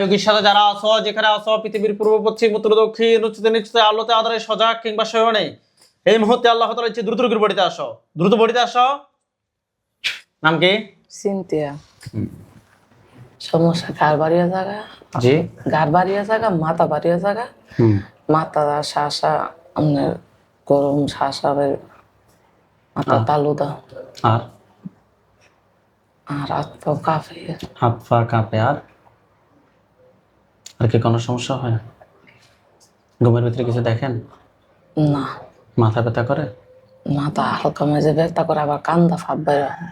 রোগীর সাথে যারা আছো, যেখানে আছো, পৃথিবীর পূর্ব পশ্চিম উত্তর দক্ষিণ উচ্চতে নিচুতে আলোতে আধারে সজাগ কিংবা শয়নে, এই মুহূর্তে আল্লাহ তাআলা ইচ্ছে দ্রুত রোগীর বাড়িতে আসো, দ্রুত বাড়িতে আসো। নাম কি? সিনথিয়া। সমস্যা ঘাড় বাড়িয়া জায়গা, জি ঘাড় বাড়িয়া জায়গা, মাথা বাড়িয়া জায়গা, মাথা শাসা, আপনার গরম শাসা, মাথা তালুদা, আর হাত পা কাঁপে। হাত পা কাঁপে। আর কি কোনো সমস্যা হয়? ঘুমের ভিতরে কিছু দেখেন? না। মাথা ব্যথা করে? মাথা হালকা মাঝে ব্যথা করে, আবার কান্দা ফাঁপ বের হয়।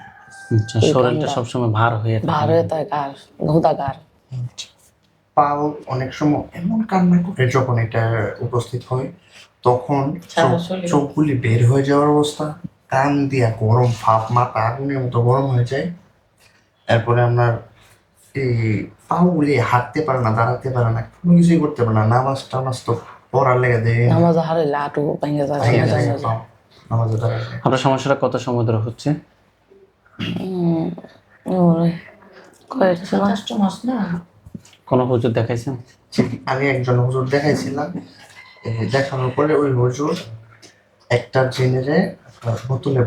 আচ্ছা, শরীরটা সবসময় ভার হয়ে থাকে? ভার হয়ে থাকে, গার ঘুদা গার। পাও অনেক সময় এমন কান্না করে যখন এটা উপস্থিত হয়, তখন চোখগুলি বের হয়ে যাওয়ার অবস্থা, কান দিয়া গরম ভাব, মাথা আগুনের মতো গরম হয়ে যায়। এরপরে আপনার এই পাগুলি হাঁটতে পারে না, দাঁড়াতে পারে না, কোনো কিছুই করতে পারে না। নামাজ টামাজ তো পড়ার লেগে দেয়, নামাজ হারাইলে আটু ভেঙে যায়। নামাজে দাঁড়ায়। আপনার সমস্যাটা কত সময় ধরে হচ্ছে? কোনো হুজুর দেখাইছেন? আমি একজন হুজুর দেখাইছিলাম, দেখানোর পরে ওই হুজুর একটা জেনেরে বোতলে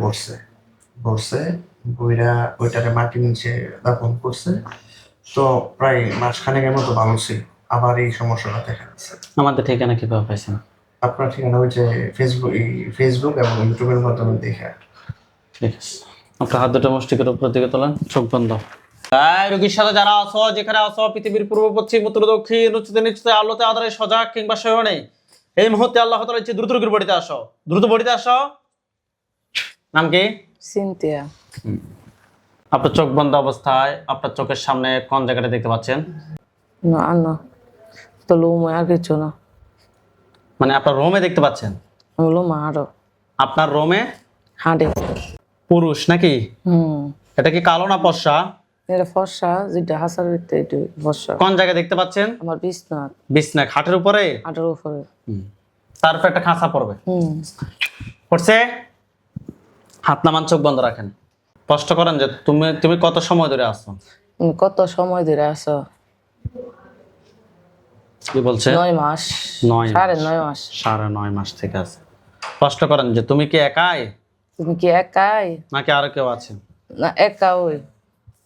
বসছে বইরা ওইটারে মাটির নিচে দাফন করছে। তো প্রায় মাসখানেকের মতো ভালো ছিল, আবার এই সমস্যাটা দেখা দিচ্ছে। আমাদের ঠিকানা কিভাবে পাইছেন? আপনার ঠিকানা ওই যে ফেসবুক এবং ইউটিউবের মাধ্যমে দেখে। ঠিক আছে, আপনার হাত দুটো মুষ্টিকের উপর দিকে তোলেন, চোখ বন্ধ। রোগীর সাথে যারা আছো, যেখানে আছো, পৃথিবীর পূর্ব পশ্চিম উত্তর দক্ষিণ উচ্চতে নিচুতে আলোতে আধারে সজাগ কিংবা শয়নে, এই মুহূর্তে আল্লাহ তাআলা ইচ্ছে দ্রুত রোগীর বাড়িতে আসো, দ্রুত বাড়িতে আসো। নাম কি? সিনথিয়া। আপনার চোখ বন্ধ অবস্থায় আপনার চোখের সামনে কোন জায়গাটা দেখতে পাচ্ছেন? না না, তো লোম আর কিছু না। মানে আপনার রোমে দেখতে পাচ্ছেন? লোম আরো আপনার রোমে হাঁটে। পুরুষ নাকি? এটা কি কালো না ফর্সা? এটা ফর্সা, যেটা হাসার ভিতরে এটা ফর্সা। কোন জায়গায় দেখতে পাচ্ছেন? আমার বিছনাথ। বিছনা খাটের উপরে? হাঁটার উপরে। তারপর একটা খাঁচা পড়বে। পড়ছে? হাত নামান, চোখ বন্ধ রাখেন। স্পষ্ট করেন যে তুমি কত সময় ধরে আসছো? তুমি কত সময় ধরে আছো? কি বলছে? 9 মাস। 9.5 মাস। 9.5 মাস থেকে আছে। স্পষ্ট করেন যে তুমি কি একাই? তুমি কি একাই নাকি আরো কেউ আছে? না, একা ওই।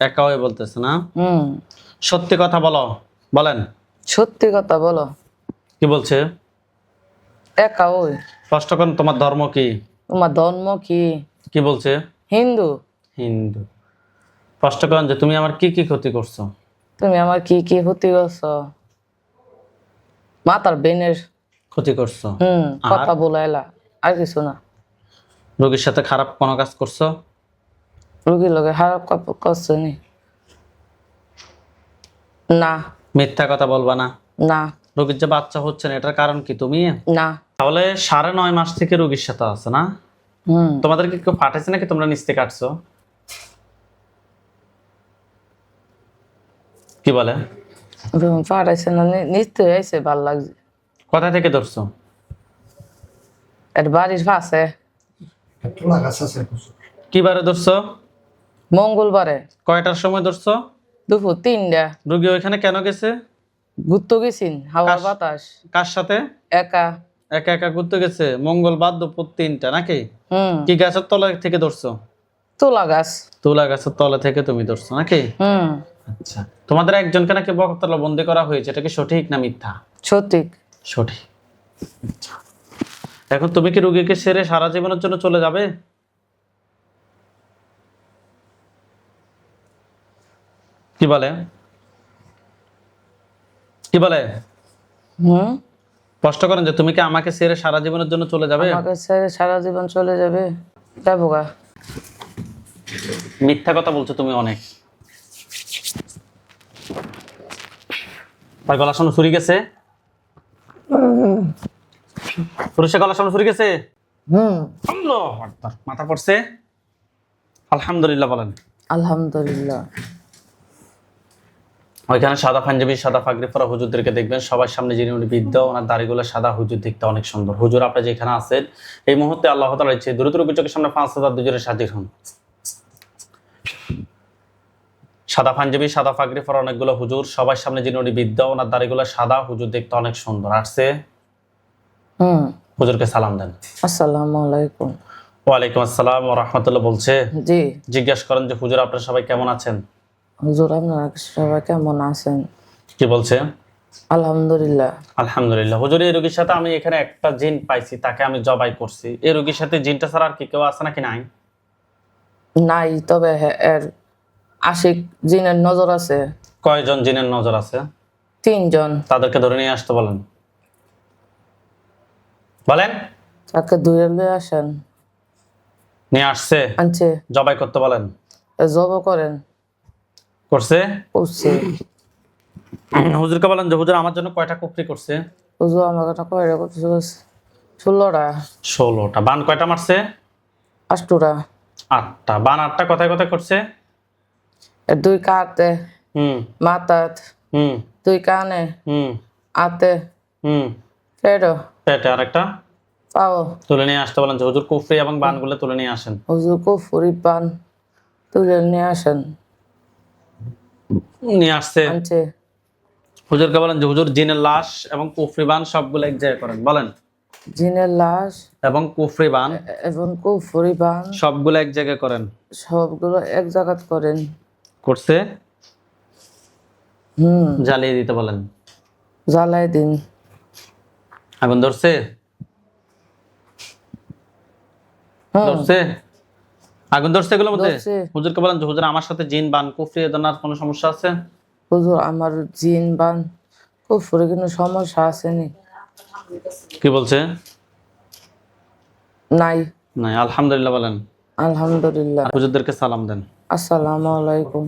একা ওই বলতেছে না? সত্যি কথা বলো, বলেন। সত্যি কথা বলো। কি বলছে? একা ওই। স্পষ্ট করেন, তোমার ধর্ম কি? তোমার ধর্ম কি? কি বলছে? হিন্দু। হিন্দু। স্পষ্ট করেন যে তুমি আমার কি কি ক্ষতি করছো? তুমি আমার কি কি ক্ষতি করছো? মাতার বেনের ক্ষতি করছো। কথা বলাইলা, আর কিছু না। রোগীর সাথে খারাপ কোনো কাজ করছো? রোগীর লগে খারাপ করছো নি? না। মিথ্যা কথা বলবা না? না। রোগীর যে বাচ্চা হচ্ছে না, এটার কারণ কি তুমি? না। তাহলে 9.5 মাস থেকে রোগীর সাথে আছে না? তোমাদেরকে কেউ পাঠাইছে নাকি তোমরা নিচ থেকে কাটছো? কি বলে? পাঠাইছে না, নিতে আইছে, ভাল লাগছে। কোথা থেকে ধরছো? এর বাড়ির পাশে। কি বারে ধরছো? মঙ্গলবারে। কয়টার সময় ধরছো? দুপুর 3টা। রোগী ওইখানে কেন গেছে? ঘুরতে গেছিন, হাওয়া বাতাস। কার সাথে? একা। একা একা ঘুরতে গেছে মঙ্গলবার দুপুর 3টা নাকি? কি গাছের তলা থেকে ধরছো? তুলা গাছ। তুলা গাছের তলা থেকে তুমি ধরছো নাকি? আচ্ছা, তোমাদের একজনকে নাকি বকতলা বন্দি করা হয়েছে, এটা কি সঠিক না মিথ্যা? সঠিক। সঠিক। এখন তুমি কি রোগীকে ছেড়ে সারা জীবনের জন্য চলে যাবে? কি বলে? কি বলে? স্পষ্ট করেন যে তুমি কি আমাকে ছেড়ে সারা জীবনের জন্য চলে যাবে? আমাকে ছেড়ে সারা জীবন চলে যাবে? যাবো গা। মিথ্যা কথা বলছো তুমি অনেক। আর গলার সামনে ছুরি গেছে? পুরুষের গলার সামনে ছুরি গেছে? আল্লাহু আকবার। মাথা পড়ছে? আলহামদুলিল্লাহ বলেন। আলহামদুলিল্লাহ। ওইখানে সাদা পাঞ্জাবি, সাদা পাগড়ি পরা হুজুরদেরকে দেখবেন, সবার সামনে যিনি উনি বৃদ্ধ, ওনার দাড়িগুলো সাদা, হুজুর দেখতে অনেক সুন্দর। হুজুর আপনি যেখানে আছেন এই মুহূর্তে আল্লাহ তাআলা ইচ্ছে দ্রুত রোগীর চোখের সামনে 5000 দুজনের হাজির হন। সাদা পাঞ্জাবি, সাদা পাগড়ি পরা অনেকগুলো হুজুর, সবার সামনে যিনি উনি বিদ্যা, ওনার দাড়িগুলো সাদা, হুজুর দেখতে অনেক সুন্দর আসছে। হুজুরকে সালাম দেন। আসসালামু আলাইকুম। ওয়ালাইকুম আসসালাম ওয়া রাহমাতুল্লাহ বলছে। জি জিজ্ঞেস করেন যে হুজুর আপনারা সবাই কেমন আছেন? হুজুর, আপনারা সবাই কেমন আছেন? কি বলছে? আলহামদুলিল্লাহ। আলহামদুলিল্লাহ। হুজুর, এই রোগীর সাথে আমি এখানে একটা জিন পাইছি, তাকে আমি জবাই করছি। এই রোগীর সাথে জিনটা ছাড়া আর কি কেউ আছে নাকি নাই? নাই, তবে এর আশিক জিনের নজর আছে। কয়জন জিনের নজর আছে? 3 জন। তাদেরকে ধরে নিয়ে আসতে বলেন। বলেন। তাকে দূরে লয়ে আসেন। নিয়ে আসছে, আনছে, জবাই করতে বলেন। জব করেন। করছে? করছে। হুজুরকে বলেন যে হুজুর আমার জন্য কয়টা কুফরি করছে? হুজুর আমার কথা কয়টা করছে? 16টা। 16টা। বান কয়টা মারছে? 8টা। 8টা। বান 8টা কোথায় কোথায় করছে? 2 কাতে, হুম মাথাত, হুম 2 কানে, হুম হাতে, হুম পেটো, পেটে। আরেকটা পাও। তুলে নিয়ে আসতে বলেন যে হুজুর কুফরি এবং বানগুলো তুলে নিয়ে আসেন। হুজুর কুফরি পান তুলে নিয়ে আসেন। নিয়ে আসছে। আনছে। হুজুরকে বলেন যে হুজুর জিনের লাশ এবং কুফরি বান সবগুলো এক জায়গায় করেন। বলেন। জিনের লাশ এবং কুফরি বান এবং কুফরি পান সবগুলো এক জায়গায় করেন। সবগুলো এক জায়গাত করেন। করছে? জ্বালিয়ে দিতে বলেন। জ্বালাই দিন। আগুন ধরছে? ধরছে? আগুন ধরছে এগুলোর মধ্যে? ধরছে। হুজুরকে বলেন যে হুজুর আমার সাথে জিন বান কুফরি এ ধরনের আর কোনো সমস্যা আছে? হুজুর আমার জিন বান কুফরি কোনো সমস্যা আসেনি। কি বলছে? নাই। নাই। আলহামদুলিল্লাহ বলেন। আলহামদুলিল্লাহ। হুজুরদেরকে সালাম দেন। আসসালামু আলাইকুম।